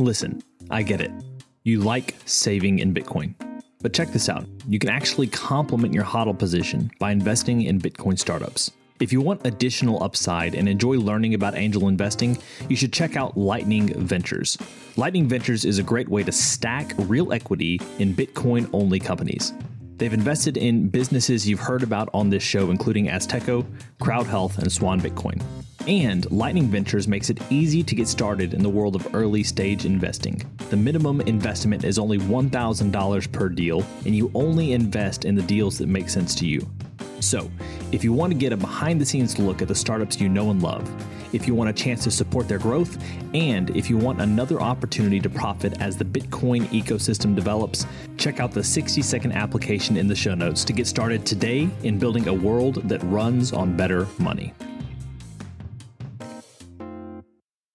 Listen, I get it. You like saving in Bitcoin. But check this out. You can actually complement your HODL position by investing in Bitcoin startups. If you want additional upside and enjoy learning about angel investing, you should check out Lightning Ventures. Lightning Ventures is a great way to stack real equity in Bitcoin-only companies. They've invested in businesses you've heard about on this show, including Azteco, Crowd Health, and Swan Bitcoin. And Lightning Ventures makes it easy to get started in the world of early stage investing. The minimum investment is only $1,000 per deal, and you only invest in the deals that make sense to you. So, if you want to get a behind-the-scenes look at the startups you know and love, if you want a chance to support their growth, and if you want another opportunity to profit as the Bitcoin ecosystem develops, check out the 60-second application in the show notes to get started today in building a world that runs on better money.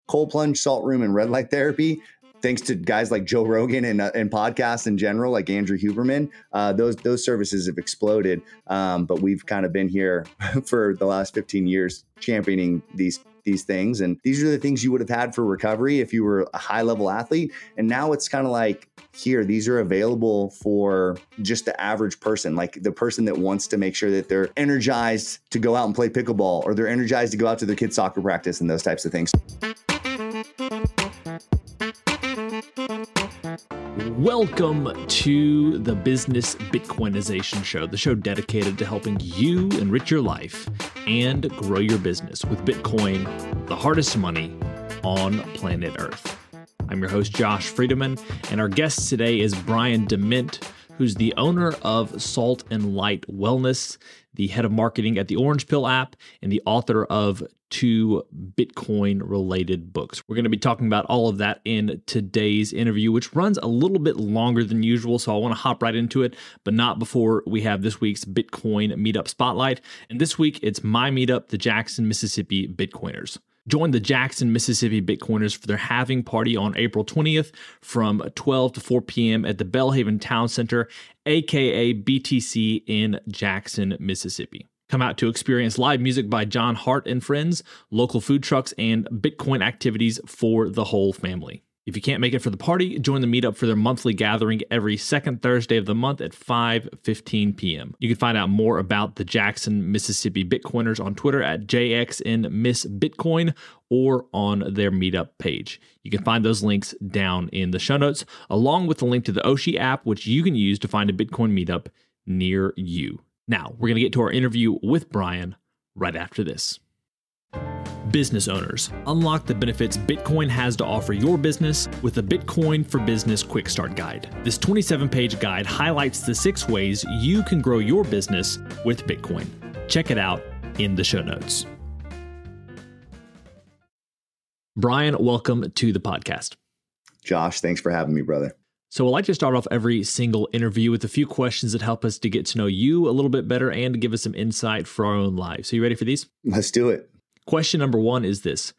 Cold plunge, salt room, and red light therapy. Thanks to guys like Joe Rogan and podcasts in general, like Andrew Huberman, those services have exploded. But we've kind of been here for the last 15 years championing these things. And these are the things you would have had for recovery if you were a high level athlete. And now it's kind of like, here, these are available for just the average person, like the person that wants to make sure that they're energized to go out and play pickleball, or they're energized to go out to their kids' soccer practice and those types of things. Welcome to the Business Bitcoinization Show, the show dedicated to helping you enrich your life and grow your business with Bitcoin, the hardest money on planet Earth. I'm your host, Josh Friedemann, and our guest today is Brian DeMint, who's the owner of Salt and Light Welness, the head of marketing at the Orange Pill app, and the author of 2 Bitcoin-related books. We're going to be talking about all of that in today's interview, which runs a little bit longer than usual, so I want to hop right into it, but not before we have this week's Bitcoin Meetup Spotlight. And this week, it's my meetup, the Jackson, Mississippi Bitcoiners. Join the Jackson, Mississippi Bitcoiners for their halving party on April 20th from 12 to 4 p.m. at the Bellhaven Town Center, aka BTC in Jackson, Mississippi. Come out to experience live music by John Hart and friends, local food trucks, and Bitcoin activities for the whole family. If you can't make it for the party, join the meetup for their monthly gathering every second Thursday of the month at 5:15 p.m. You can find out more about the Jackson, Mississippi Bitcoiners on Twitter at JXNMissBitcoin or on their meetup page. You can find those links down in the show notes, along with the link to the Oshi app, which you can use to find a Bitcoin meetup near you. Now, we're going to get to our interview with Brian right after this. Business owners, unlock the benefits Bitcoin has to offer your business with the Bitcoin for Business Quick Start Guide. This 27-page guide highlights the 6 ways you can grow your business with Bitcoin. Check it out in the show notes. Brian, welcome to the podcast. Josh, thanks for having me, brother. So I like to start off every single interview with a few questions that help us to get to know you a little bit better and to give us some insight for our own lives. So you ready for these? Let's do it. Question number 1 is this.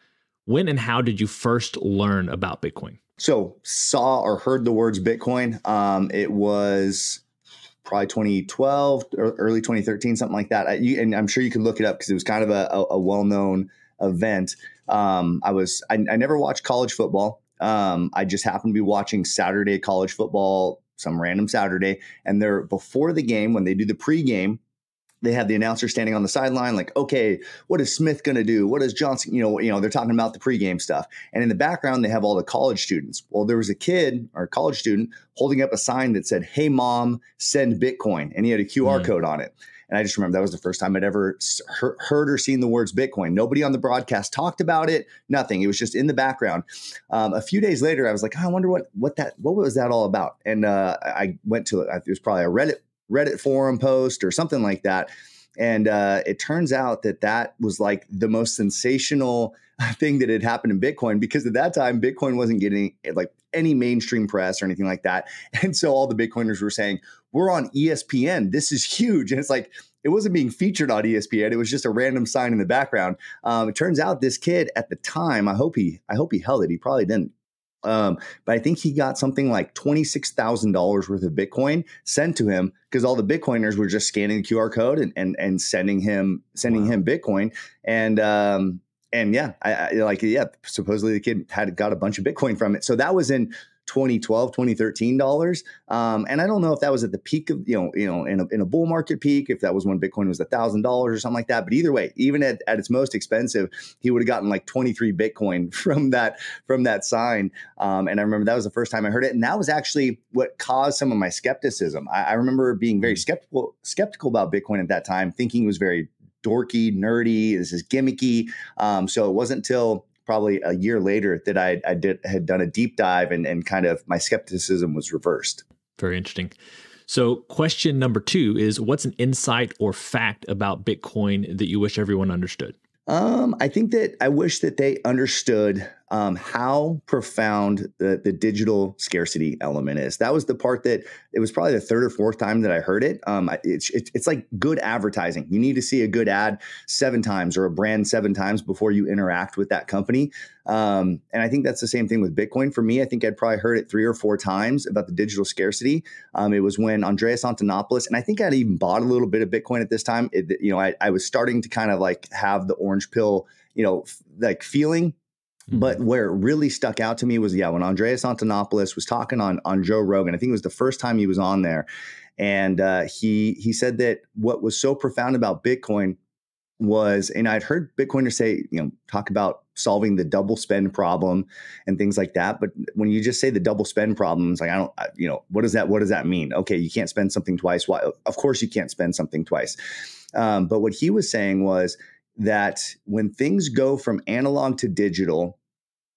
When and how did you first learn about Bitcoin? So saw or heard the words Bitcoin. It was probably 2012 or early 2013, something like that. And I'm sure you could look it up because it was kind of a well-known event. I never watched college football. I just happened to be watching Saturday college football, some random Saturday. And before the game, when they do the pregame, they have the announcer standing on the sideline like, okay, what is Smith going to do? What is Johnson? They're talking about the pregame stuff. And in the background, they have all the college students. Well, there was a kid or a college student holding up a sign that said, "Hey, mom, send Bitcoin." And he had a QR code on it. And I just remember that was the first time I'd ever heard or seen the words Bitcoin. Nobody on the broadcast talked about it, nothing. It was just in the background. A few days later, I was like, I wonder what was that all about? And I went to it. It was probably a Reddit forum post or something like that. And it turns out that was like the most sensational thing that had happened in Bitcoin, because at that time, Bitcoin wasn't getting like any mainstream press or anything like that. And so all the Bitcoiners were saying, we're on ESPN. This is huge. And it's like, it wasn't being featured on ESPN. It was just a random sign in the background. It turns out this kid at the time, I hope he held it. He probably didn't. But I think he got something like $26,000 worth of Bitcoin sent to him because all the Bitcoiners were just scanning the QR code and sending him Bitcoin. And And supposedly the kid had got a bunch of Bitcoin from it. So that was in 2012, 2013 dollars. And I don't know if that was at the peak of, in a bull market peak, if that was when Bitcoin was $1,000 or something like that. But either way, even at its most expensive, he would have gotten like 23 Bitcoin from that sign. And I remember that was the first time I heard it. And that was actually what caused some of my skepticism. I remember being very skeptical about Bitcoin at that time, thinking it was very dorky, nerdy, this is gimmicky. So it wasn't until probably a year later that I had done a deep dive and kind of my skepticism was reversed. Very interesting. So question number 2 is, what's an insight or fact about Bitcoin that you wish everyone understood? I think that I wish that they understood how profound the digital scarcity element is. That was the part that it was probably the third or fourth time that I heard it. It's like good advertising. You need to see a good ad 7 times or a brand 7 times before you interact with that company. And I think that's the same thing with Bitcoin. For me, I think I'd probably heard it 3 or 4 times about the digital scarcity. It was when Andreas Antonopoulos, and I think I'd even bought a little bit of Bitcoin at this time. I was starting to kind of like have the orange pill, like feeling. But where it really stuck out to me was, when Andreas Antonopoulos was talking on Joe Rogan. I think it was the first time he was on there. And he said that what was so profound about Bitcoin was, and I'd heard Bitcoiners say, talk about solving the double spend problem and things like that. But when you just say the double spend problem, it's like, what does that mean? Okay, you can't spend something twice. Why? Of course you can't spend something twice. But what he was saying was that when things go from analog to digital,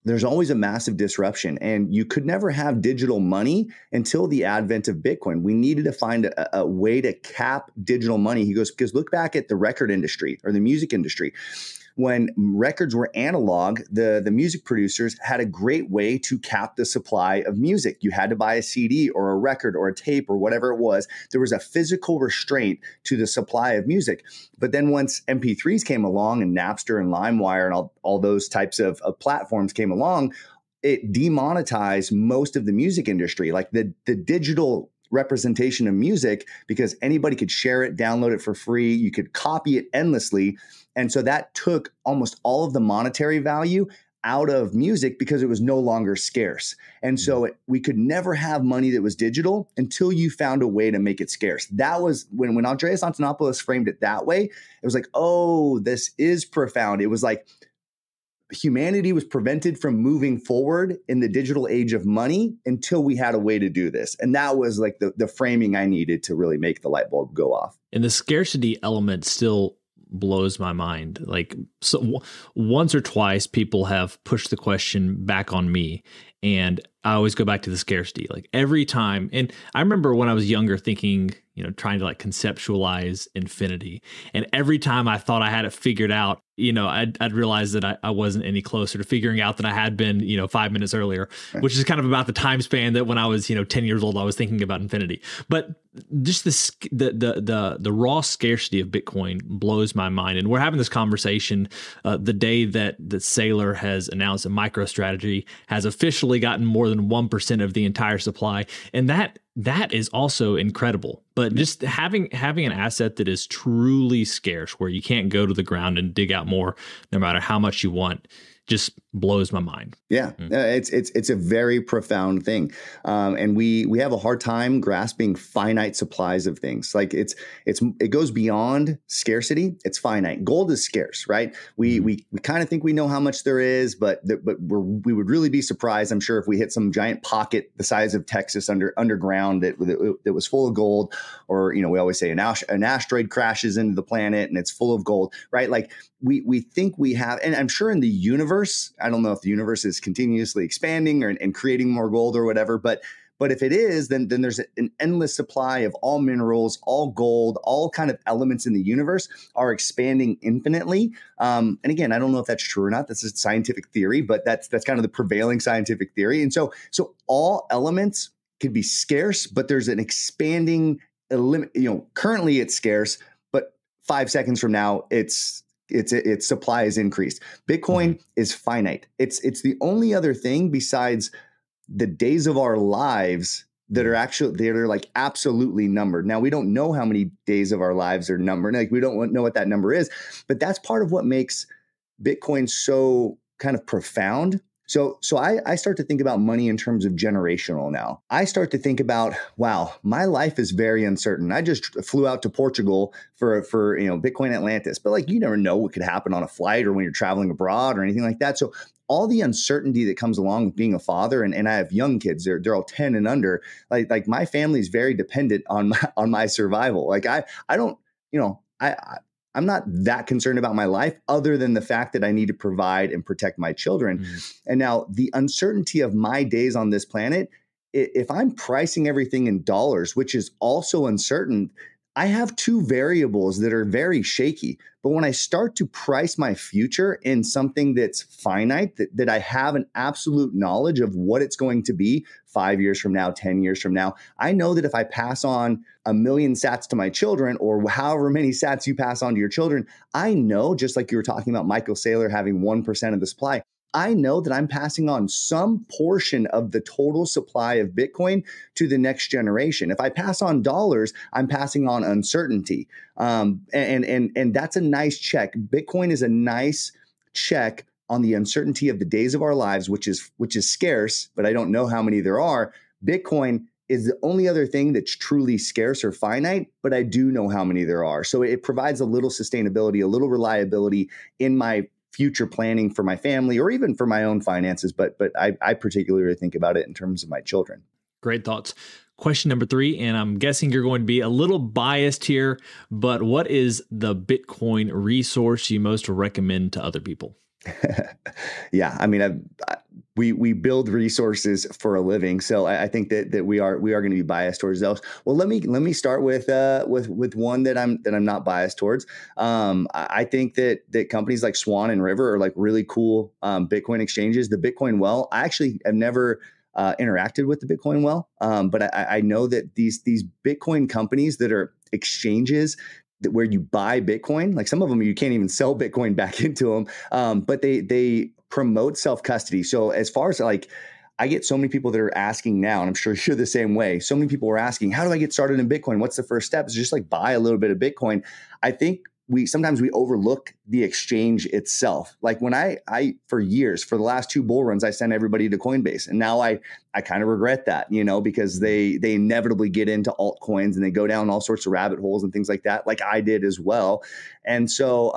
there's always a massive disruption, and you could never have digital money until the advent of Bitcoin. We needed to find a way to cap digital money. He goes, because look back at the record industry or the music industry. When records were analog, the music producers had a great way to cap the supply of music. You had to buy a CD or a record or a tape or whatever it was. There was a physical restraint to the supply of music. But then once MP3s came along and Napster and LimeWire and all those types of platforms came along, it demonetized most of the music industry. Like the digital representation of music, because anybody could share it, download it for free. You could copy it endlessly. And so that took almost all of the monetary value out of music because it was no longer scarce. And so we could never have money that was digital until you found a way to make it scarce. That was when Andreas Antonopoulos framed it that way. It was like, oh, this is profound. It was like humanity was prevented from moving forward in the digital age of money until we had a way to do this. And that was like the framing I needed to really make the light bulb go off. And the scarcity element still blows my mind. Like, so once or twice people have pushed the question back on me, and I always go back to the scarcity, like every time. And I remember when I was younger thinking, trying to like conceptualize infinity. And every time I thought I had it figured out, I'd realize that I wasn't any closer to figuring out than I had been, 5 minutes earlier, which is kind of about the time span that when I was, 10 years old, I was thinking about infinity. But just the raw scarcity of Bitcoin blows my mind. And we're having this conversation the day that Saylor has announced a MicroStrategy has officially gotten more than 1% of the entire supply. And that is also incredible. But just having an asset that is truly scarce, where you can't go to the ground and dig out more, no matter how much you want, just blows my mind. Yeah, it's a very profound thing, and we have a hard time grasping finite supplies of things. Like it goes beyond scarcity. It's finite. Gold is scarce, right? We kind of think we know how much there is, but we would really be surprised, I'm sure, if we hit some giant pocket the size of Texas underground that was full of gold, or we always say an asteroid crashes into the planet and it's full of gold, right? Like we think we have, and I'm sure in the universe, I don't know if the universe is continuously expanding and creating more gold or whatever, but if it is, then there's an endless supply of all minerals, all gold, all kind of elements in the universe are expanding infinitely. And again, I don't know if that's true or not. That's a scientific theory, but that's kind of the prevailing scientific theory. And so all elements could be scarce, but there's an expanding currently it's scarce, but 5 seconds from now its supply is increased. Bitcoin is finite. It's the only other thing besides the days of our lives that are like absolutely numbered. Now, we don't know how many days of our lives are numbered. Like, we don't know what that number is, but that's part of what makes Bitcoin's so kind of profound. So I start to think about money in terms of generational now. I start to think about, wow, my life is very uncertain. I just flew out to Portugal for Bitcoin Atlantis, but like you never know what could happen on a flight or when you're traveling abroad or anything like that. So all the uncertainty that comes along with being a father, and I have young kids, they're all 10 and under. Like my family is very dependent on my survival. Like I don't, I'm not that concerned about my life other than the fact that I need to provide and protect my children. Mm-hmm. And now the uncertainty of my days on this planet, if I'm pricing everything in dollars, which is also uncertain, I have two variables that are very shaky. But when I start to price my future in something that's finite, that I have an absolute knowledge of what it's going to be 5 years from now, 10 years from now, I know that if I pass on 1 million sats to my children, or however many sats you pass on to your children, I know, just like you were talking about Michael Saylor having 1% of the supply, I know that I'm passing on some portion of the total supply of Bitcoin to the next generation. If I pass on dollars, I'm passing on uncertainty. And that's a nice check. Bitcoin is a nice check on the uncertainty of the days of our lives, which is scarce, but I don't know how many there are. Bitcoin is the only other thing that's truly scarce or finite, but I do know how many there are. So it provides a little sustainability, a little reliability in my future planning for my family or even for my own finances. But I particularly think about it in terms of my children. Great thoughts. Question number 3, and I'm guessing you're going to be a little biased here, but what is the Bitcoin resource you most recommend to other people? Yeah, I mean, we build resources for a living, so I think that we are going to be biased towards those. Well, let me start with one that I'm not biased towards. I think that companies like Swan and River are like really cool Bitcoin exchanges. The Bitcoin Well, I actually have never interacted with the Bitcoin Well, but I know that these Bitcoin companies that are exchanges where you buy Bitcoin, like some of them you can't even sell Bitcoin back into them, but they promote self-custody. So as far as like, I get so many people that are asking now, and I'm sure you're the same way. So many people are asking, how do I get started in Bitcoin? What's the first step? It's just like buy a little bit of Bitcoin. I think sometimes we overlook the exchange itself. Like when I for years, for the last 2 bull runs, I sent everybody to Coinbase. And now I kind of regret that, because they inevitably get into altcoins and they go down all sorts of rabbit holes and things like that, like I did as well. And so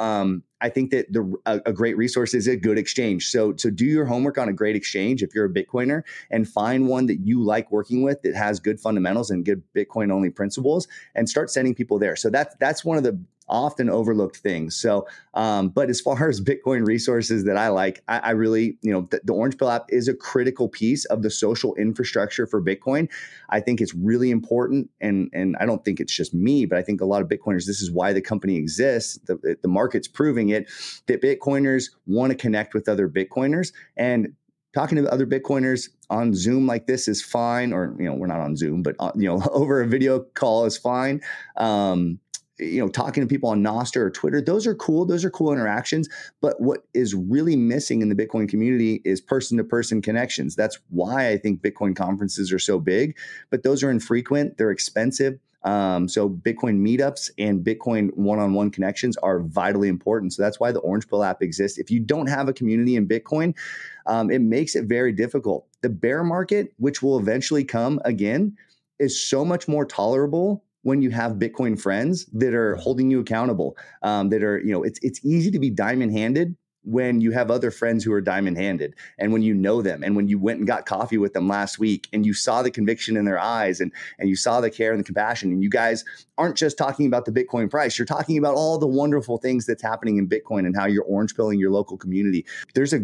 I think that a great resource is a good exchange. So do your homework on a great exchange if you're a Bitcoiner, and find one that you like working with that has good fundamentals and good Bitcoin only principles, and start sending people there. So that's one of the often overlooked things. So, but as far as Bitcoin resources that I like, I really, the Orange Pill app is a critical piece of the social infrastructure for Bitcoin. I think it's really important. And I don't think it's just me, but I think a lot of Bitcoiners, this is why the company exists. The market's proving it, that Bitcoiners want to connect with other Bitcoiners, and talking to other Bitcoiners on Zoom like this is fine. Or, we're not on Zoom, but over a video call is fine. Talking to people on Nostr or Twitter, those are cool. Those are cool interactions. But what is really missing in the Bitcoin community is person-to-person connections. That's why I think Bitcoin conferences are so big, but those are infrequent. They're expensive. So Bitcoin meetups and Bitcoin one-on-one connections are vitally important. So that's why the Orange Pill app exists. If you don't have a community in Bitcoin, it makes it very difficult. The bear market, which will eventually come again, is so much more tolerable when you have Bitcoin friends that are holding you accountable, that are, it's easy to be diamond-handed when you have other friends who are diamond-handed, and when you know them, and when you went and got coffee with them last week and you saw the conviction in their eyes, and you saw the care and the compassion, and you guys aren't just talking about the Bitcoin price, you're talking about all the wonderful things that's happening in Bitcoin and how you're orange pilling your local community. There's a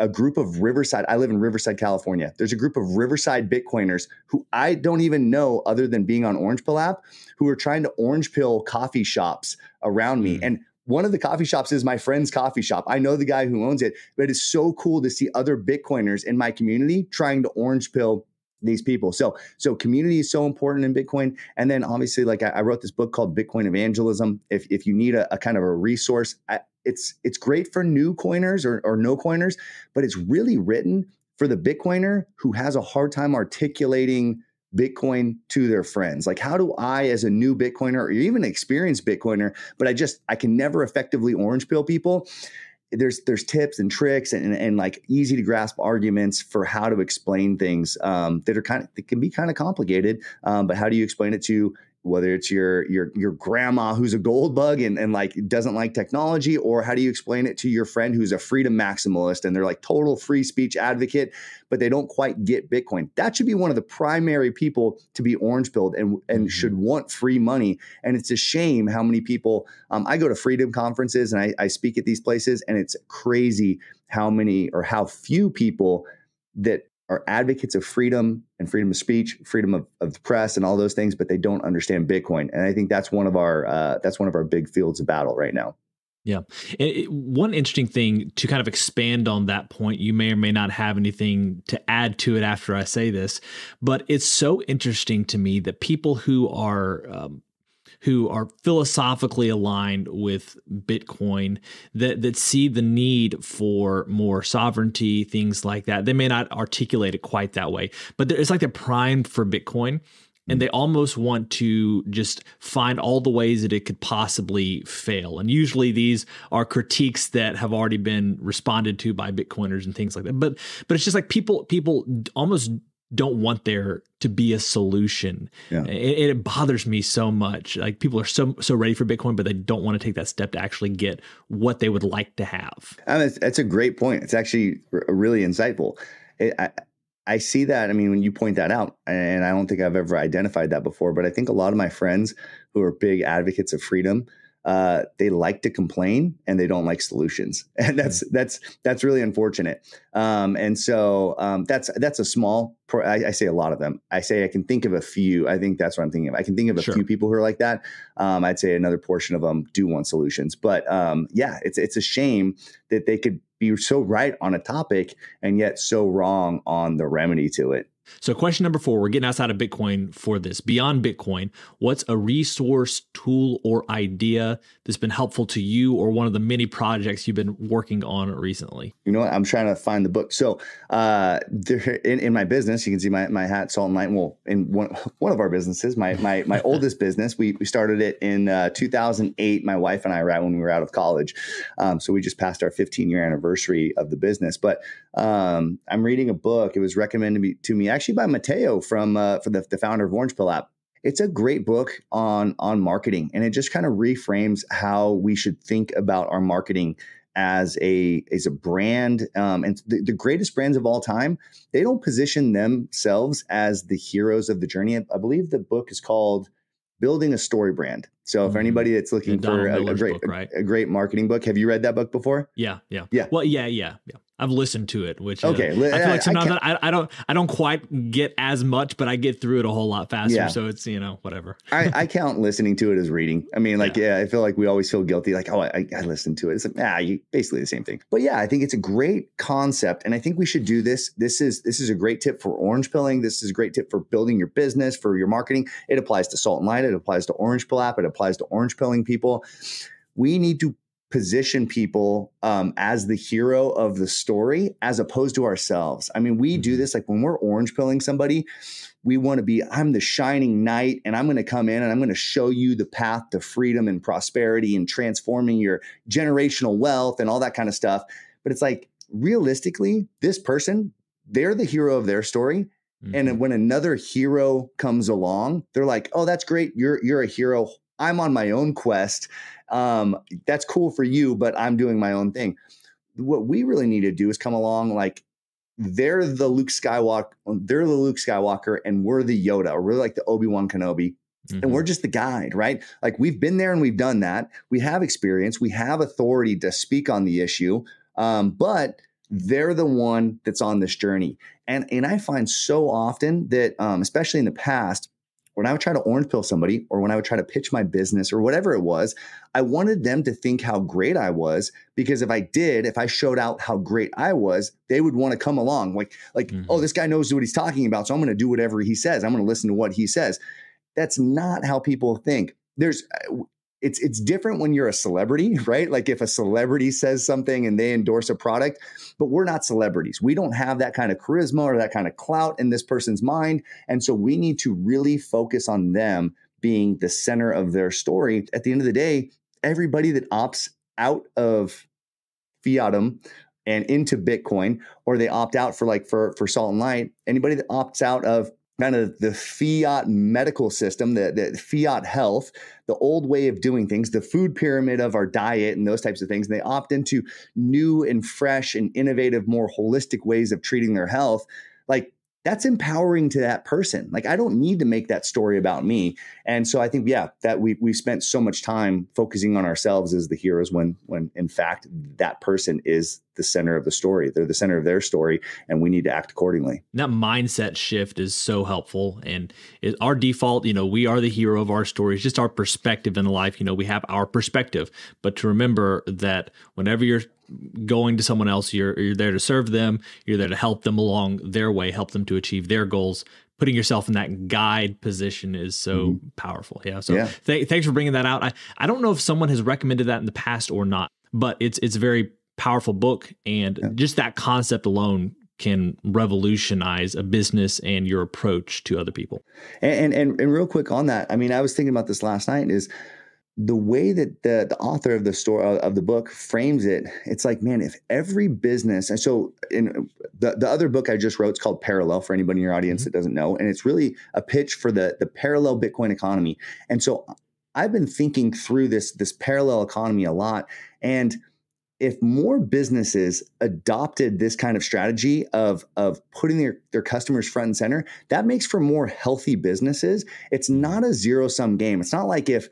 group of Riverside, I live in Riverside, California. There's a group of Riverside Bitcoiners who I don't even know other than being on Orange Pill app, who are trying to orange pill coffee shops around me. And one of the coffee shops is my friend's coffee shop. I know the guy who owns it, but it's so cool to see other Bitcoiners in my community trying to orange pill these people. So community is so important in Bitcoin. And then obviously, like I wrote this book called Bitcoin Evangelism. If you need a kind of a resource, it's great for new coiners or no coiners, but it's really written for the Bitcoiner who has a hard time articulating Bitcoin to their friends. Like, how do I, as a new Bitcoiner or even an experienced Bitcoiner, but I can never effectively orange pill people? there's tips and tricks and like easy to grasp arguments for how to explain things that can be kind of complicated. But how do you explain it to whether it's your grandma who's a gold bug and like doesn't like technology, or how do you explain it to your friend who's a freedom maximalist and they're like total free speech advocate, but they don't quite get Bitcoin? That should be one of the primary people to be orange pilled and should want free money. And it's a shame how many people, I go to freedom conferences and I speak at these places, and it's crazy how many or how few people that are advocates of freedom and freedom of speech, freedom of the press and all those things, but they don't understand Bitcoin. And I think that's one of our big fields of battle right now. Yeah. One interesting thing to kind of expand on that point, you may or may not have anything to add to it after I say this, but it's so interesting to me that people who are philosophically aligned with Bitcoin, that see the need for more sovereignty, things like that. They may not articulate it quite that way, but it's like they're primed for Bitcoin, and they almost want to just find all the ways that it could possibly fail. And usually these are critiques that have already been responded to by Bitcoiners and things like that. But it's just like people almost don't want there to be a solution. Yeah. It bothers me so much. Like people are so ready for Bitcoin, but they don't want to take that step to actually get what they would like to have. That's a great point. It's actually really insightful. I see that. I mean, when you point that out, and I don't think I've ever identified that before, but I think a lot of my friends who are big advocates of freedom, they like to complain and they don't like solutions. And that's really unfortunate. And so that's a small, I say a lot of them. I say I can think of a few. I think that's what I'm thinking of. I can think of a few people who are like that. I'd say another portion of them do want solutions. But yeah, it's a shame that they could be so right on a topic and yet so wrong on the remedy to it. So question number 4, we're getting outside of Bitcoin for this. Beyond Bitcoin, what's a resource, tool, or idea that's been helpful to you or one of the many projects you've been working on recently? You know what? I'm trying to find the book. So in my business, you can see my hat, Salt and Light. Well, in one of our businesses, my oldest business, we started it in 2008. My wife and I, right when we were out of college. So we just passed our 15-year anniversary of the business. But I'm reading a book. It was recommended to me actually by Mateo for the founder of Orange Pill app. It's a great book on marketing, and it just kind of reframes how we should think about our marketing as a brand. And the greatest brands of all time, they don't position themselves as the heroes of the journey. I believe the book is called Building a Story Brand. So if anybody that's looking for a great marketing book, have you read that book before? Yeah. Well, yeah. I've listened to it, which okay. I feel like sometimes I don't quite get as much, but I get through it a whole lot faster. Yeah. So it's, whatever. I count listening to it as reading. I mean, I feel like we always feel guilty. Like, I listened to it. It's like, basically the same thing. But yeah, I think it's a great concept, and I think we should do this. This is a great tip for orange pilling. This is a great tip for building your business, for your marketing. It applies to Salt and Light. It applies to Orange Pill app. It applies to orange pilling people. We need to position people as the hero of the story as opposed to ourselves. I mean, we do this like when we're orange pilling somebody, we want to be, I'm the shining knight, and I'm going to come in and I'm going to show you the path to freedom and prosperity and transforming your generational wealth and all that kind of stuff. But it's like, realistically, this person, they're the hero of their story. Mm-hmm. And when another hero comes along, they're like, oh, that's great. You're a hero. I'm on my own quest. That's cool for you, but I'm doing my own thing. What we really need to do is come along like they're the Luke Skywalker, and we're the Yoda, or we're like the Obi-Wan Kenobi. Mm-hmm. And we're just the guide, right? Like we've been there and we've done that. We have experience. We have authority to speak on the issue. But they're the one that's on this journey. And I find so often that, especially in the past, when I would try to orange pill somebody, or when I would try to pitch my business or whatever it was, I wanted them to think how great I was, because if I showed out how great I was, they would want to come along. Like, mm-hmm. Oh, this guy knows what he's talking about, so I'm going to do whatever he says. I'm going to listen to what he says. That's not how people think. It's different when you're a celebrity, right? Like if a celebrity says something and they endorse a product, but we're not celebrities. We don't have that kind of charisma or that kind of clout in this person's mind. And so we need to really focus on them being the center of their story. At the end of the day, everybody that opts out of fiat them and into Bitcoin, or they opt out for Salt and Light. Anybody that opts out of kind of the fiat medical system, the fiat health, the old way of doing things, the food pyramid of our diet and those types of things, and they opt into new and fresh and innovative, more holistic ways of treating their health, like that's empowering to that person. Like, I don't need to make that story about me. And so I think, that we spent so much time focusing on ourselves as the heroes when in fact that person is the center of the story. They're the center of their story, and we need to act accordingly. That mindset shift is so helpful. And our default, we are the hero of our story. It's just our perspective in life. We have our perspective, but to remember that whenever you're going to someone else, you're there to serve them. You're there to help them along their way, help them to achieve their goals. Putting yourself in that guide position is so powerful. Yeah. So thanks for bringing that out. I don't know if someone has recommended that in the past or not, but it's a very powerful book. And just that concept alone can revolutionize a business and your approach to other people. And real quick on that, I mean, I was thinking about this last night, is the way that the author of the story of the book frames it. It's like, man, if every business, and so in the other book I just wrote, it's called Parallel, for anybody in your audience that doesn't know, and it's really a pitch for the parallel Bitcoin economy. And so I've been thinking through this parallel economy a lot, and if more businesses adopted this kind of strategy of putting their customers front and center, that makes for more healthy businesses. It's not a zero-sum game. It's not like if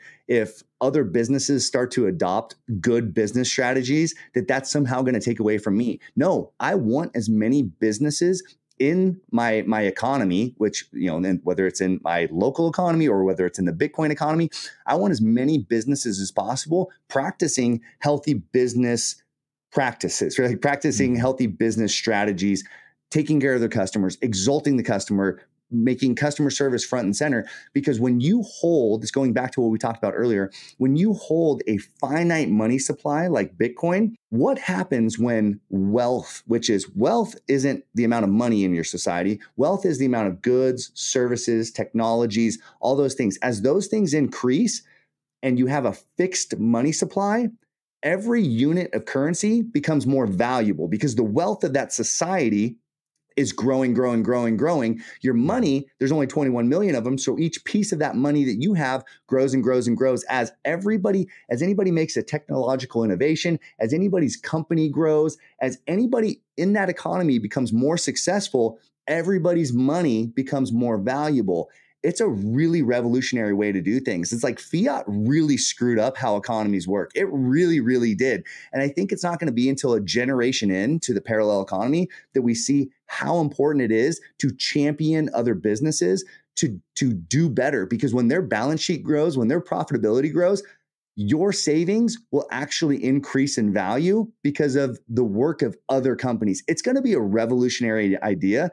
other businesses start to adopt good business strategies, that's somehow going to take away from me. No, I want as many businesses in my economy, which, then whether it's in my local economy or whether it's in the Bitcoin economy, I want as many businesses as possible practicing healthy business practices, right? Practicing healthy business strategies, taking care of their customers, exalting the customer, making customer service front and center. Because when you hold, it's going back to what we talked about earlier, when you hold a finite money supply like Bitcoin, what happens when wealth isn't the amount of money in your society. Wealth is the amount of goods, services, technologies, all those things. As those things increase and you have a fixed money supply, every unit of currency becomes more valuable because the wealth of that society is growing. Your money, there's only 21 million of them. So each piece of that money that you have grows and grows and grows as anybody makes a technological innovation, as anybody's company grows, as anybody in that economy becomes more successful, everybody's money becomes more valuable. It's a really revolutionary way to do things. It's like fiat really screwed up how economies work. It really, really did. And I think it's not going to be until a generation into the parallel economy that we see how important it is to champion other businesses to do better. Because when their balance sheet grows, when their profitability grows, your savings will actually increase in value because of the work of other companies. It's going to be a revolutionary idea.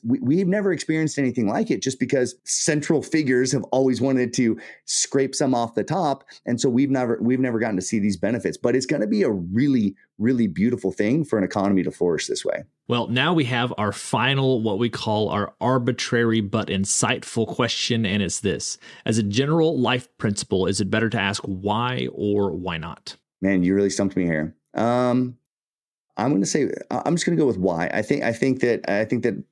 We've never experienced anything like it just because central figures have always wanted to scrape some off the top. And so we've never gotten to see these benefits, but it's going to be a really, really beautiful thing for an economy to flourish this way. Well, now we have our final, what we call our arbitrary but insightful question, and it's this. As a general life principle, is it better to ask why or why not? Man, you really stumped me here. I'm going to say, I'm just going to go with why. I think that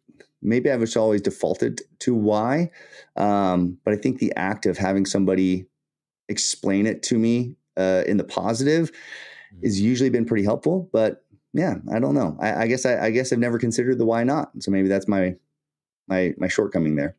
maybe I was always defaulted to why, but I think the act of having somebody explain it to me in the positive has usually been pretty helpful, but yeah, I don't know. I guess I've never considered the why not. So maybe that's my shortcoming there.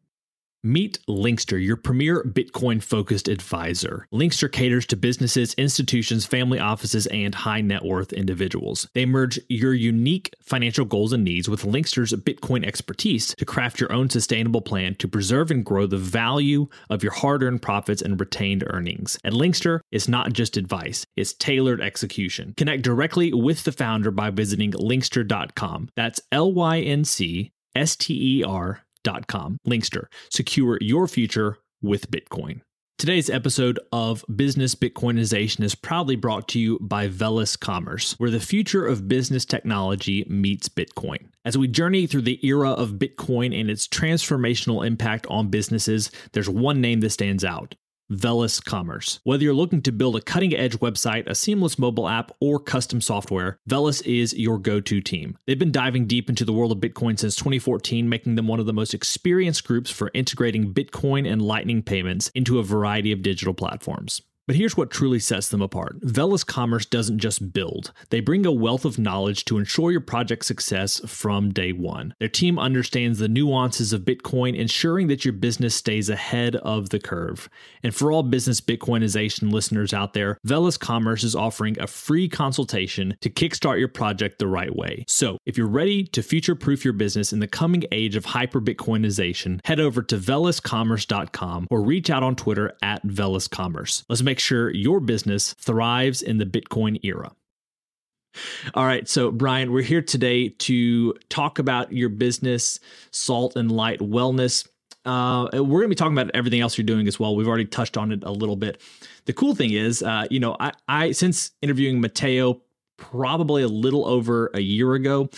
Meet Linkster, your premier Bitcoin-focused advisor. Linkster caters to businesses, institutions, family offices, and high-net-worth individuals. They merge your unique financial goals and needs with Linkster's Bitcoin expertise to craft your own sustainable plan to preserve and grow the value of your hard-earned profits and retained earnings. At Linkster, it's not just advice, it's tailored execution. Connect directly with the founder by visiting linkster.com. That's LYNCSTER.com. Linkster. Secure your future with Bitcoin. Today's episode of Business Bitcoinization is proudly brought to you by Welness Commerce, where the future of business technology meets Bitcoin. As we journey through the era of Bitcoin and its transformational impact on businesses, there's one name that stands out: Velis Commerce. Whether you're looking to build a cutting-edge website, a seamless mobile app, or custom software, Velis is your go-to team. They've been diving deep into the world of Bitcoin since 2014, making them one of the most experienced groups for integrating Bitcoin and Lightning payments into a variety of digital platforms. But here's what truly sets them apart. Velis Commerce doesn't just build. They bring a wealth of knowledge to ensure your project's success from day one. Their team understands the nuances of Bitcoin, ensuring that your business stays ahead of the curve. And for all business Bitcoinization listeners out there, Velis Commerce is offering a free consultation to kickstart your project the right way. So if you're ready to future-proof your business in the coming age of hyper-Bitcoinization, head over to veliscommerce.com or reach out on Twitter at veliscommerce. Let's make sure your business thrives in the Bitcoin era. All right, so Brian, we're here today to talk about your business, Salt and Light Welness. We're going to be talking about everything else you're doing as well. We've already touched on it a little bit. The cool thing is, I since interviewing Mateo probably a little over a year ago,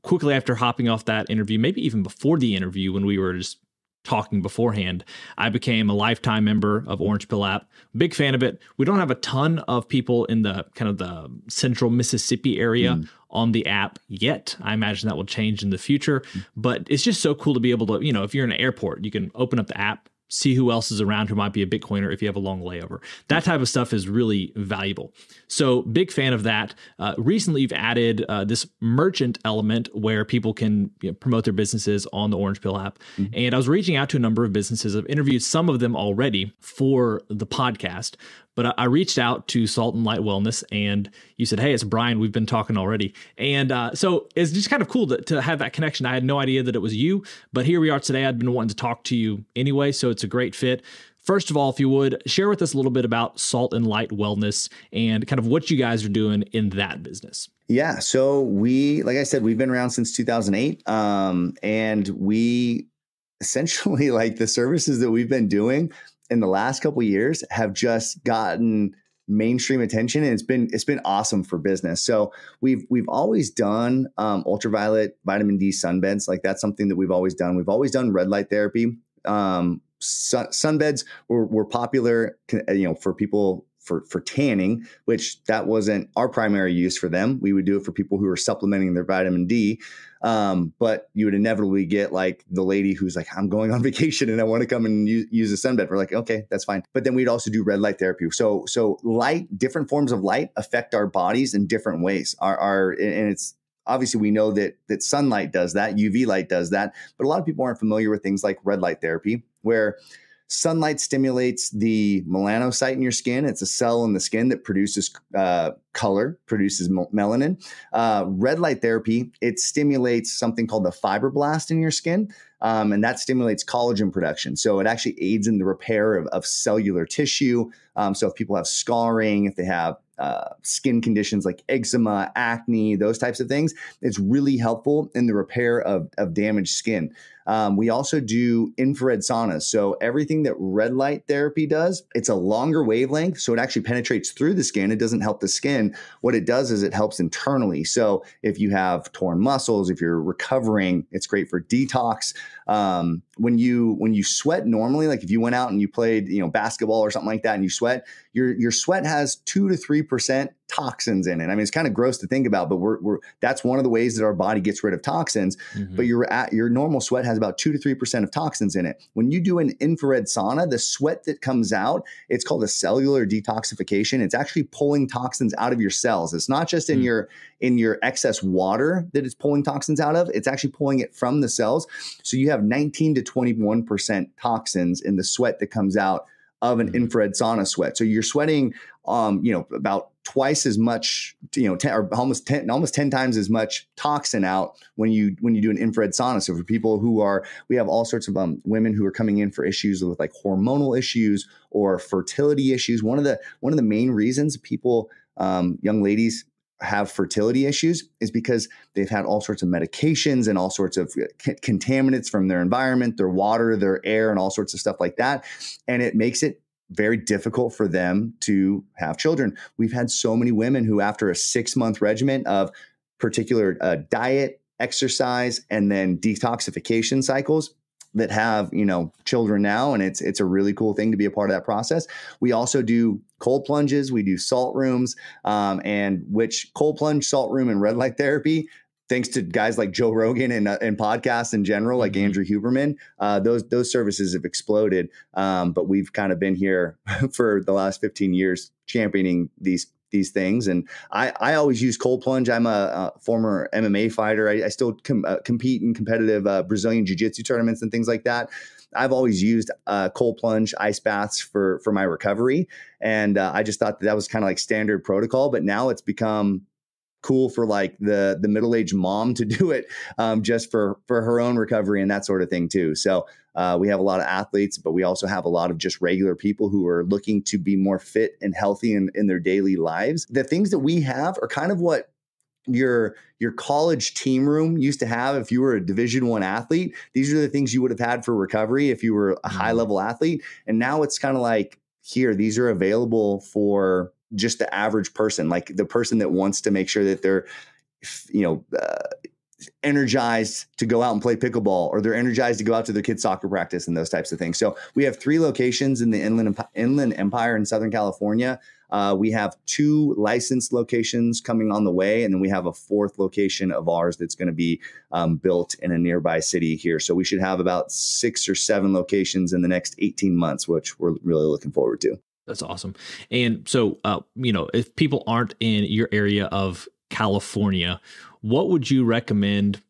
quickly after hopping off that interview, maybe even before the interview when we were just talking beforehand, I became a lifetime member of Orange Pill app. Big fan of it. We don't have a ton of people in the kind of the central Mississippi area on the app yet. I imagine that will change in the future, but it's just so cool to be able to, if you're in an airport, you can open up the app, see who else is around who might be a Bitcoiner if you have a long layover. That type of stuff is really valuable. So big fan of that. Recently, you've added this merchant element where people can promote their businesses on the Orange Pill app. And I was reaching out to a number of businesses. I've interviewed some of them already for the podcast. But I reached out to Salt and Light Welness, and you said, hey, it's Brian. We've been talking already. And so it's just kind of cool to have that connection. I had no idea that it was you, but here we are today. I'd been wanting to talk to you anyway, so it's a great fit. First of all, if you would, share with us a little bit about Salt and Light Welness and kind of what you guys are doing in that business. Yeah. So like I said, we've been around since 2008. And we essentially, like, the services that we've been doing in the last couple of years have just gotten mainstream attention, and it's been awesome for business. So we've always done ultraviolet vitamin D sunbeds. Like, that's something that we've always done. We've always done red light therapy. Sunbeds were popular, for people for tanning, which that wasn't our primary use for them. We would do it for people who were supplementing their vitamin D. But you would inevitably get like the lady who's like, I'm going on vacation and I want to come and use a sunbed. We're like, okay, that's fine. But then we'd also do red light therapy. So light, different forms of light affect our bodies in different ways. And it's obviously, we know that sunlight does that, UV light does that, but a lot of people aren't familiar with things like red light therapy, where sunlight stimulates the melanocyte in your skin. It's a cell in the skin that produces color, produces melanin. Red light therapy, it stimulates something called the fibroblast in your skin, and that stimulates collagen production. So it actually aids in the repair of cellular tissue. So if people have scarring, if they have skin conditions like eczema, acne, those types of things, it's really helpful in the repair of damaged skin. We also do infrared saunas. So everything that red light therapy does, it's a longer wavelength. So it actually penetrates through the skin. It doesn't help the skin. What it does is it helps internally. So if you have torn muscles, if you're recovering, it's great for detox. When you sweat normally, like if you went out and you played, basketball or something like that, and you sweat, your sweat has 2 to 3% toxins in it. I mean, it's kind of gross to think about, but that's one of the ways that our body gets rid of toxins. Mm-hmm. But your normal sweat has about 2 to 3% of toxins in it. When you do an infrared sauna, the sweat that comes out, it's called a cellular detoxification. It's actually pulling toxins out of your cells. It's not just in your excess water that it's pulling toxins out of. It's actually pulling it from the cells. So you have 19 to 21% toxins in the sweat that comes out of an infrared sauna sweat. So you're sweating, about twice as much, almost 10 times as much toxin out when you do an infrared sauna. So for people we have all sorts of women who are coming in for issues with like hormonal issues or fertility issues. One of the main reasons people, young ladies, have fertility issues is because they've had all sorts of medications and all sorts of contaminants from their environment, their water, their air, and all sorts of stuff like that. And it makes it very difficult for them to have children. We've had so many women who, after a 6-month regimen of particular diet, exercise, and then detoxification cycles, that have, children now. And it's a really cool thing to be a part of that process. We also do cold plunges. We do salt rooms, and which cold plunge, salt room, and red light therapy, thanks to guys like Joe Rogan and podcasts in general, like Andrew Huberman, those services have exploded. But we've kind of been here for the last 15 years championing these things. And I always use cold plunge. I'm a former MMA fighter. I still compete in competitive Brazilian jiu-jitsu tournaments and things like that. I've always used cold plunge ice baths for my recovery. And I just thought that was kind of like standard protocol, but now it's become cool for like the middle-aged mom to do it just for her own recovery and that sort of thing too. So we have a lot of athletes, but we also have a lot of just regular people who are looking to be more fit and healthy in their daily lives. The things that we have are kind of what your college team room used to have if you were a Division I athlete. These are the things you would have had for recovery if you were a high-level athlete. And now it's kind of like, here, these are available for just the average person, like the person that wants to make sure that they're, energized to go out and play pickleball, or they're energized to go out to their kids' soccer practice and those types of things. So we have 3 locations in the Inland Empire in Southern California. We have 2 licensed locations coming on the way. And then we have a 4th location of ours that's going to be built in a nearby city here. So we should have about 6 or 7 locations in the next 18 months, which we're really looking forward to. That's awesome. And so, if people aren't in your area of California, what would you recommend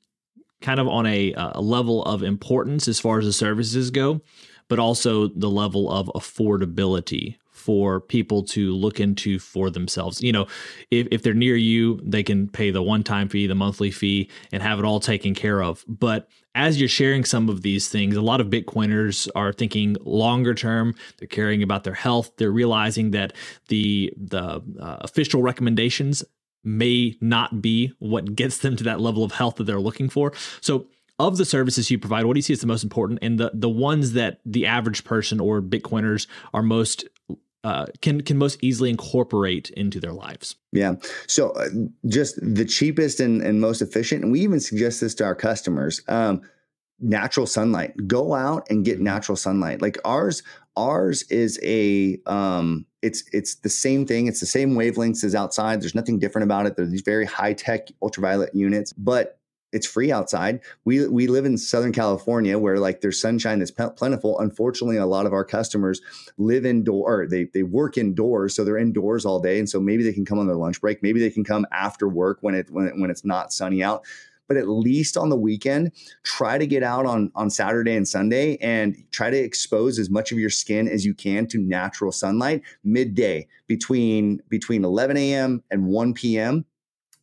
kind of on a level of importance as far as the services go, but also the level of affordability for people to look into for themselves? If they're near you, they can pay the one-time fee, the monthly fee, and have it all taken care of. But as you're sharing some of these things, a lot of Bitcoiners are thinking longer term. They're caring about their health. They're realizing that the official recommendations may not be what gets them to that level of health that they're looking for. So of the services you provide, what do you see as the most important, and the ones that the average person or Bitcoiners are most can most easily incorporate into their lives? Yeah. So just the cheapest and most efficient, and we even suggest this to our customers, natural sunlight. Go out and get natural sunlight. Like ours is a, it's the same thing. It's the same wavelengths as outside. There's nothing different about it. They're these very high tech ultraviolet units, but it's free outside. We live in Southern California where like there's sunshine that's plentiful. Unfortunately, a lot of our customers live indoor, they work indoors. So they're indoors all day. And so maybe they can come on their lunch break. Maybe they can come after work when it's not sunny out. But at least on the weekend, try to get out on Saturday and Sunday and try to expose as much of your skin as you can to natural sunlight midday between 11 a.m. and 1 p.m.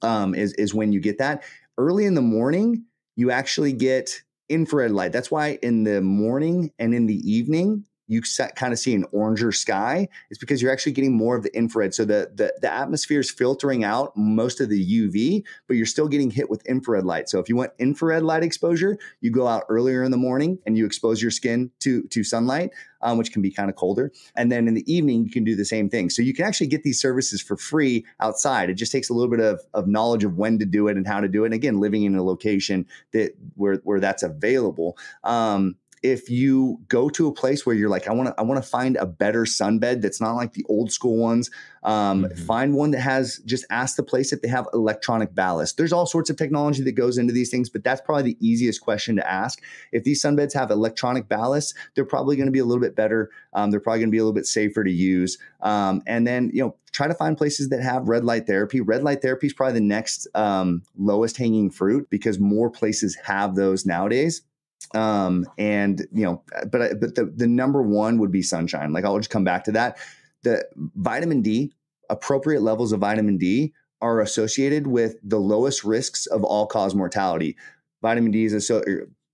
Is when you get that. Early in the morning, you actually get infrared light. That's why in the morning and in the evening, you kind of see an oranger sky. It's because you're actually getting more of the infrared. So the atmosphere is filtering out most of the UV, but you're still getting hit with infrared light. So if you want infrared light exposure, you go out earlier in the morning and you expose your skin to sunlight, which can be kind of colder. And then in the evening, you can do the same thing. So you can actually get these services for free outside. It just takes a little bit of knowledge of when to do it and how to do it. And again, living in a location where that's available. If you go to a place where you're like, I want to find a better sunbed that's not like the old school ones, find one that has, just ask the place if they have electronic ballast. There's all sorts of technology that goes into these things, but that's probably the easiest question to ask. If these sunbeds have electronic ballast, they're probably going to be a little bit better. They're probably going to be a little bit safer to use. And then, try to find places that have red light therapy. Red light therapy is probably the next lowest hanging fruit because more places have those nowadays. But the number one would be sunshine. Like I'll just come back to that. The vitamin D, appropriate levels of vitamin D are associated with the lowest risks of all cause mortality. Vitamin D is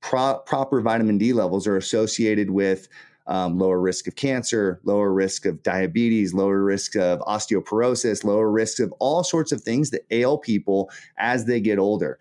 proper vitamin D levels are associated with lower risk of cancer, lower risk of diabetes, lower risk of osteoporosis, lower risk of all sorts of things that ail people as they get older.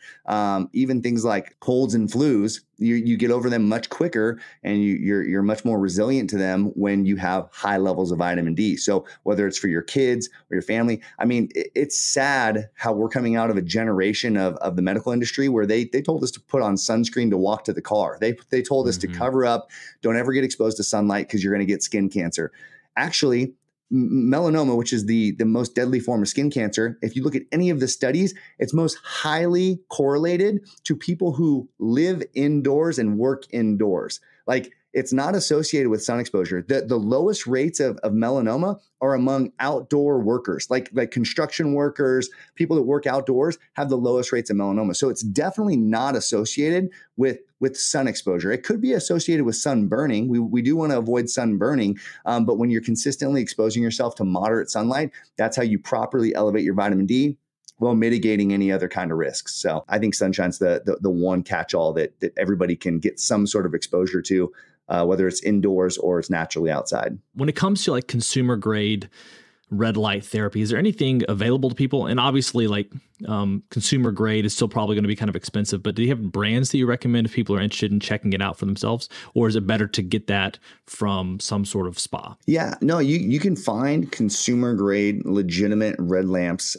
Even things like colds and flus You get over them much quicker, and you're much more resilient to them when you have high levels of vitamin D. So whether it's for your kids or your family, I mean, it's sad how we're coming out of a generation of the medical industry where they told us to put on sunscreen to walk to the car. They told us to cover up, don't ever get exposed to sunlight because you're going to get skin cancer. Actually, melanoma, which is the most deadly form of skin cancer, if you look at any of the studies, it's most highly correlated to people who live indoors and work indoors. Like, it's not associated with sun exposure. The lowest rates of melanoma are among outdoor workers, like construction workers, people that work outdoors have the lowest rates of melanoma. So it's definitely not associated with sun exposure. It could be associated with sun burning. We do want to avoid sun burning, but when you're consistently exposing yourself to moderate sunlight, that's how you properly elevate your vitamin D while mitigating any other kind of risks. So I think sunshine's the one catch-all that everybody can get some sort of exposure to, whether it's indoors or it's naturally outside. When it comes to like consumer grade red light therapy, is there anything available to people? And obviously, like consumer grade is still probably going to be kind of expensive, but do you have brands that you recommend if people are interested in checking it out for themselves? Or is it better to get that from some sort of spa? Yeah, no, you can find consumer grade legitimate red lamps.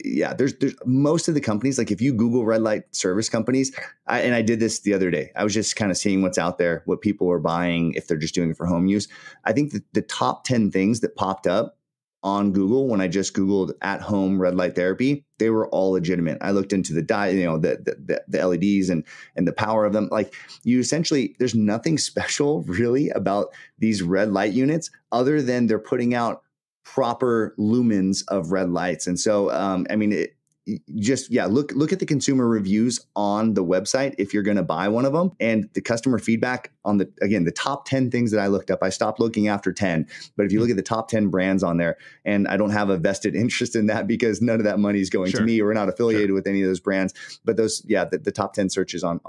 Yeah, there's most of the companies, like if you Google red light service companies, and I did this the other day, I was just kind of seeing what's out there, what people are buying, if they're just doing it for home use. I think that the top 10 things that popped up on Google when I just Googled at home red light therapy, they were all legitimate. I looked into the the LEDs and the power of them. Like, you essentially, there's nothing special really about these red light units other than they're putting out proper lumens of red lights. And so, I mean, look at the consumer reviews on the website if you're going to buy one of them, and the customer feedback on the top 10 things that I looked up. I stopped looking after 10, but if you look at the top 10 brands on there, and I don't have a vested interest in that because none of that money is going to me. We're not affiliated with any of those brands, but those, the top 10 searches on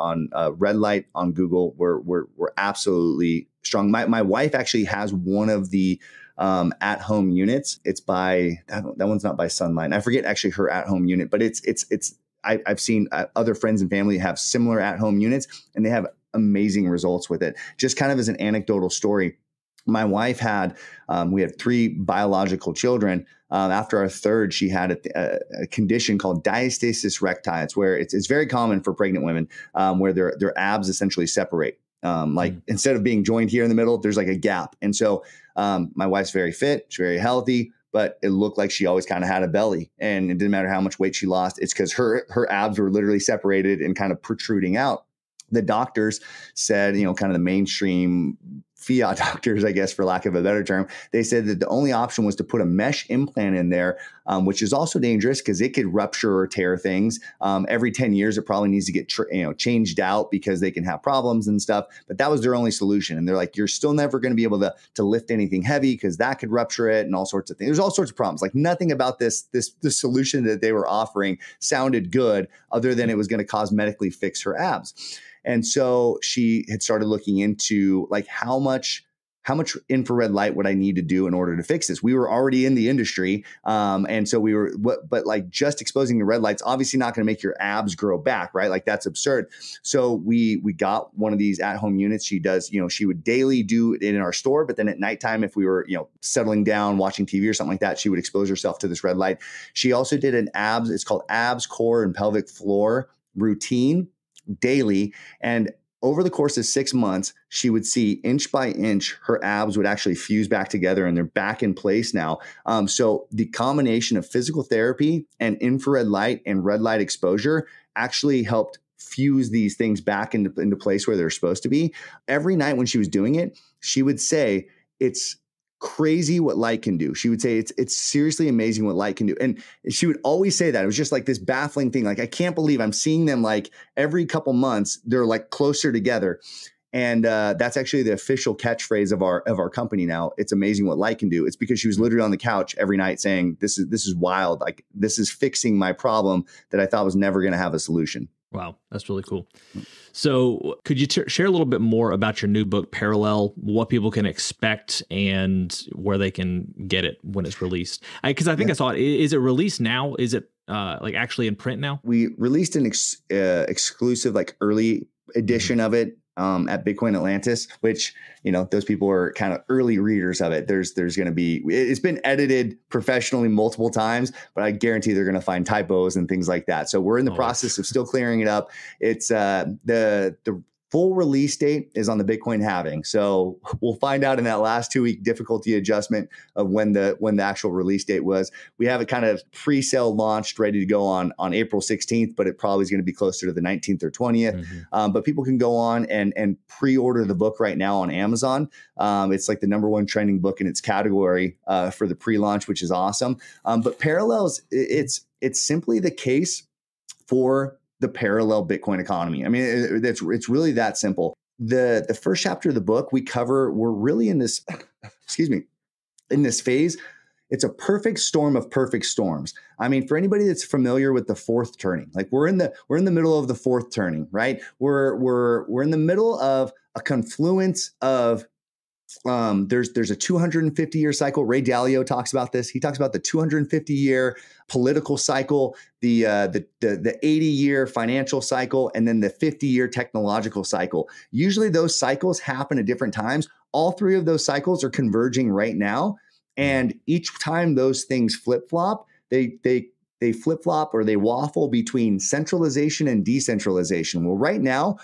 red light on Google were absolutely strong. My wife actually has one of the at-home units. It's by that one's not by Sunlight. I forget actually her at-home unit, but I've seen other friends and family have similar at-home units, and they have amazing results with it. Just kind of as an anecdotal story, my wife we had 3 biological children. After our third, she had a condition called diastasis recti. It's where it's very common for pregnant women, where their abs essentially separate. Instead of being joined here in the middle, there's like a gap. And so my wife's very fit, she's very healthy, but it looked like she always kind of had a belly, and it didn't matter how much weight she lost. It's because her abs were literally separated and kind of protruding out. The doctors said, kind of the mainstream fiat doctors, I guess, for lack of a better term, they said that the only option was to put a mesh implant in there, which is also dangerous because it could rupture or tear things. Every 10 years, it probably needs to get changed out because they can have problems and stuff. But that was their only solution. And they're like, you're still never going to be able to lift anything heavy because that could rupture it and all sorts of things. There's all sorts of problems. Like, nothing about this solution that they were offering sounded good, other than it was going to cosmetically fix her abs. And so she had started looking into, like, how much infrared light would I need to do in order to fix this? We were already in the industry. And so but like, just exposing the red light's obviously not going to make your abs grow back, right? Like, that's absurd. So we got one of these at-home units. She does, she would daily do it in our store, but then at nighttime, if we were, settling down, watching TV or something like that, she would expose herself to this red light. She also did it's called abs, core, and pelvic floor routine daily. And over the course of 6 months, she would see inch by inch, her abs would actually fuse back together, and they're back in place now. So the combination of physical therapy and infrared light and red light exposure actually helped fuse these things back into place where they're supposed to be. Every night when she was doing it, she would say, it's crazy what light can do. She would say it's seriously amazing what light can do. And she would always say that. It was just like this baffling thing. Like, I can't believe I'm seeing them, like, every couple months, they're like closer together. And that's actually the official catchphrase of our company now. It's amazing what light can do. It's because she was literally on the couch every night saying, this is wild. Like, this is fixing my problem that I thought was never going to have a solution. Wow, that's really cool. So could you share a little bit more about your new book, Parallel, what people can expect and where they can get it when it's released? Because I think I saw it. Is it released now? Is it like actually in print now? We released an exclusive, like, early edition of it at Bitcoin Atlantis, which, those people are kind of early readers of it. There's going to be, it's been edited professionally multiple times, but I guarantee they're going to find typos and things like that. So we're in the process of still clearing it up. It's the full release date is on the Bitcoin halving. So we'll find out in that last 2-week difficulty adjustment of when the actual release date was. We have it kind of pre-sale launched, ready to go on April 16th, but it probably is going to be closer to the 19th or 20th. But people can go on and pre-order the book right now on Amazon. It's like the #1 trending book in its category for the pre-launch, which is awesome. But Parallels, it's simply the case for the parallel Bitcoin economy. I mean, it's really that simple. The first chapter of the book we're really in this, in this phase. It's a perfect storm of perfect storms. I mean, for anybody that's familiar with the fourth turning, like we're in the middle of the fourth turning, right? We're in the middle of a confluence of there's a 250-year cycle. Ray Dalio talks about this. He talks about the 250-year political cycle, the 80-year financial cycle, and then the 50-year technological cycle. Usually those cycles happen at different times. All three of those cycles are converging right now. And each time those things flip-flop, they flip-flop or they waffle between centralization and decentralization. Well, right now,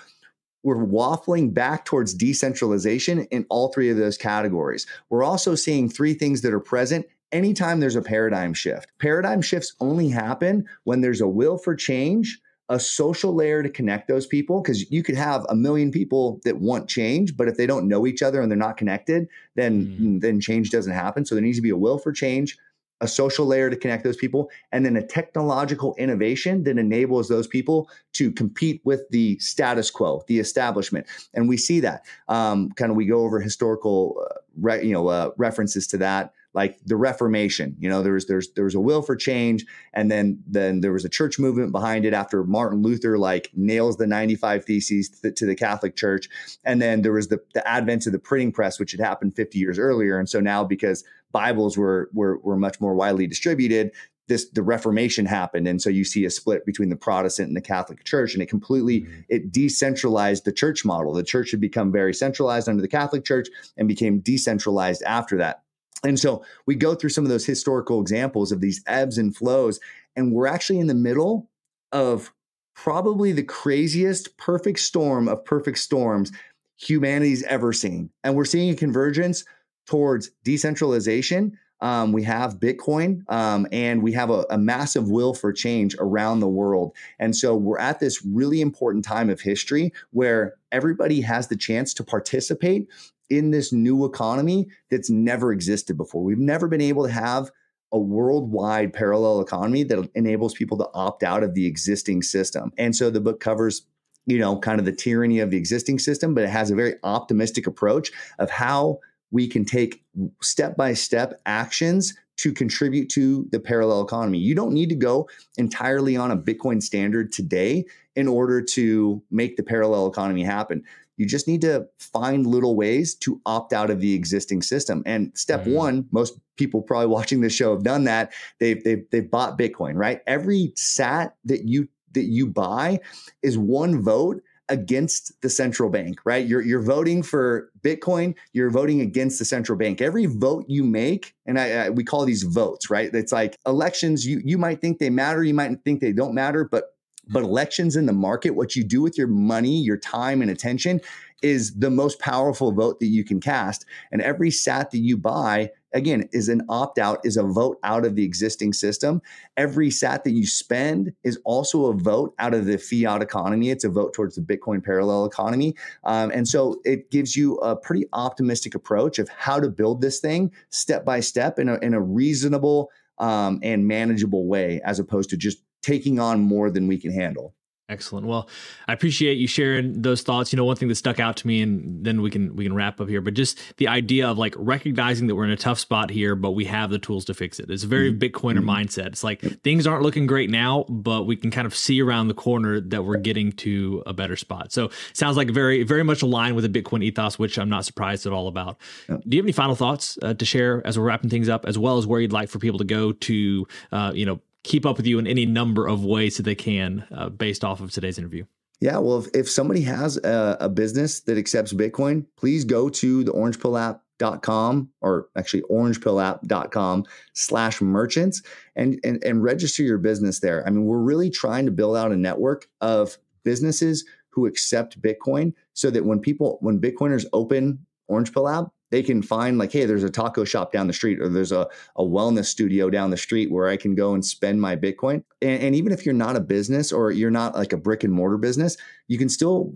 we're waffling back towards decentralization in all three of those categories. We're also seeing three things that are present anytime there's a paradigm shift. Paradigm shifts only happen when there's a will for change, a social layer to connect those people, because you could have 1 million people that want change, but if they don't know each other and they're not connected, then change doesn't happen. So there needs to be a will for change, a social layer to connect those people, and then a technological innovation that enables those people to compete with the status quo, the establishment. And we see that we go over historical references to that, like the Reformation. There was a will for change, and then there was a church movement behind it after Martin Luther nails the 95 Theses to the Catholic Church. And then there was the advent of the printing press, which had happened 50 years earlier. And so now, because Bibles were much more widely distributed, the Reformation happened. And so you see a split between the Protestant and the Catholic Church, and it decentralized the church model. The church had become very centralized under the Catholic Church and became decentralized after that. And so we go through some of those historical examples of these ebbs and flows, and we're actually in the middle of probably the craziest perfect storm of perfect storms humanity's ever seen. And we're seeing a convergence towards decentralization. We have Bitcoin, and we have a massive will for change around the world. And so we're at this really important time of history where everybody has the chance to participate in this new economy that's never existed before. We've never been able to have a worldwide parallel economy that enables people to opt out of the existing system. And so the book covers, kind of the tyranny of the existing system, but it has a very optimistic approach of how we can take step-by-step actions to contribute to the parallel economy. You don't need to go entirely on a Bitcoin standard today in order to make the parallel economy happen. You just need to find little ways to opt out of the existing system. And step one, most people probably watching this show have done that. They've bought Bitcoin, right? Every sat that you buy is one vote against the central bank, right? You're voting for Bitcoin. You're voting against the central bank. Every vote you make, and we call these votes, right? It's like elections. You might think they matter. You might think they don't matter, but elections in the market, what you do with your money, your time and attention is the most powerful vote that you can cast. And every sat that you buy, again, is an opt-out, is a vote out of the existing system. Every sat that you spend is also a vote out of the fiat economy. It's a vote towards the Bitcoin parallel economy. And so it gives you a pretty optimistic approach of how to build this thing step by step in a reasonable and manageable way, as opposed to just taking on more than we can handle. Excellent. Well, I appreciate you sharing those thoughts. One thing that stuck out to me, and then we can wrap up here, but just the idea of recognizing that we're in a tough spot here, but we have the tools to fix it. It's a very Bitcoiner mindset. It's like things aren't looking great now, but we can kind of see around the corner that we're getting to a better spot. So sounds like very, very much aligned with the Bitcoin ethos, which I'm not surprised at all about. Yep. Do you have any final thoughts to share as we're wrapping things up, as well as where you'd like for people to go to, keep up with you in any number of ways that they can, based off of today's interview? Yeah, well, if somebody has a business that accepts Bitcoin, please go to the orangepillapp.com or actually orangepillapp.com/merchants and register your business there. I mean, we're really trying to build out a network of businesses who accept Bitcoin so that when Bitcoiners open Orange Pill App, they can find like, hey, there's a taco shop down the street, or there's a wellness studio down the street where I can go and spend my Bitcoin. And even if you're not a business or you're not like a brick and mortar business, you can still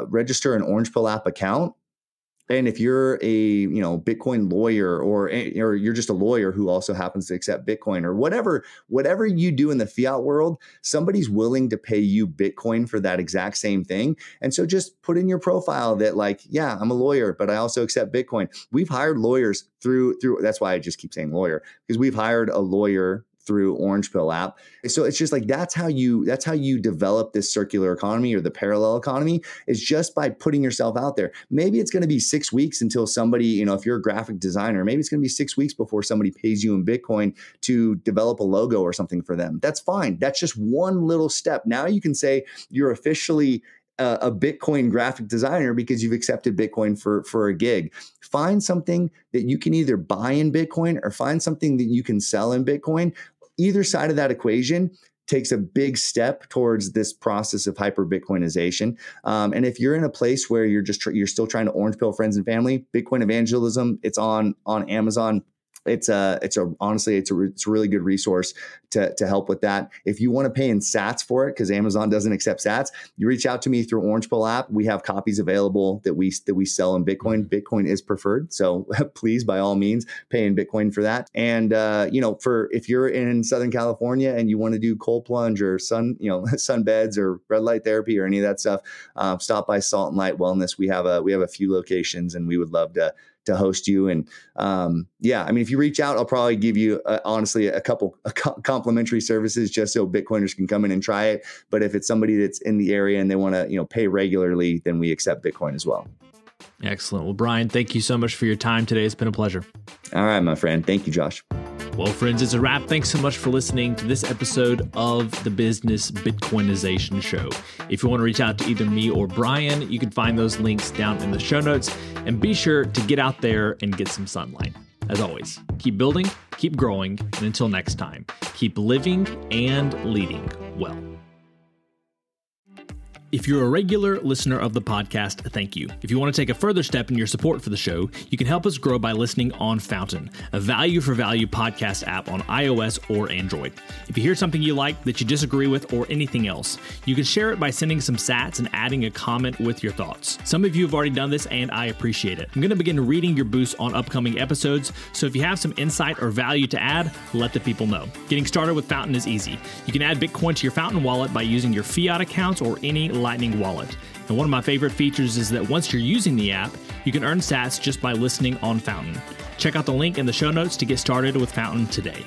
register an Orange Pill App account. And if you're a Bitcoin lawyer or you're just a lawyer who also happens to accept Bitcoin or whatever you do in the fiat world, somebody's willing to pay you Bitcoin for that exact same thing. And so just put in your profile that like, yeah, I'm a lawyer, but I also accept Bitcoin. We've hired lawyers through. That's why I just keep saying lawyer, because we've hired a lawyer through Orange Pill App. So it's just like, that's how you develop this circular economy or the parallel economy, is just by putting yourself out there. Maybe it's going to be 6 weeks until somebody, if you're a graphic designer, maybe it's going to be 6 weeks before somebody pays you in Bitcoin to develop a logo or something for them. That's fine. That's just one little step. Now you can say you're officially a Bitcoin graphic designer because you've accepted Bitcoin for a gig. Find something that you can either buy in Bitcoin or find something that you can sell in Bitcoin. Either side of that equation takes a big step towards this process of hyper Bitcoinization. And if you're in a place where you're still trying to orange pill friends and family, Bitcoin Evangelism, it's on Amazon. It's a really good resource to help with that. If you want to pay in sats for it, because Amazon doesn't accept sats, you reach out to me through Orange Pill App. We have copies available that we sell in Bitcoin. Bitcoin is preferred, so please, by all means, pay in Bitcoin for that. And for if you're in Southern California and you want to do cold plunge or sun beds or red light therapy or any of that stuff, stop by Salt and Light Welness. We have a few locations, and we would love to host you. And if you reach out, I'll probably give you honestly a couple complimentary services just so Bitcoiners can come in and try it. But if it's somebody that's in the area and they want to pay regularly, then we accept Bitcoin as well. Excellent. Well, Brian, thank you so much for your time today. It's been a pleasure. All right, my friend. Thank you, Josh. Well, friends, it's a wrap. Thanks so much for listening to this episode of the Business Bitcoinization Show. If you want to reach out to either me or Brian, you can find those links down in the show notes. And be sure to get out there and get some sunlight. As always, keep building, keep growing, and until next time, keep living and leading well. If you're a regular listener of the podcast, thank you. If you want to take a further step in your support for the show, you can help us grow by listening on Fountain, a value-for-value podcast app on iOS or Android. If you hear something you like that you disagree with or anything else, you can share it by sending some sats and adding a comment with your thoughts. Some of you have already done this, and I appreciate it. I'm going to begin reading your boosts on upcoming episodes, so if you have some insight or value to add, let the people know. Getting started with Fountain is easy. You can add Bitcoin to your Fountain wallet by using your fiat accounts or any Lightning wallet. And one of my favorite features is that once you're using the app, you can earn sats just by listening on Fountain. Check out the link in the show notes to get started with Fountain today.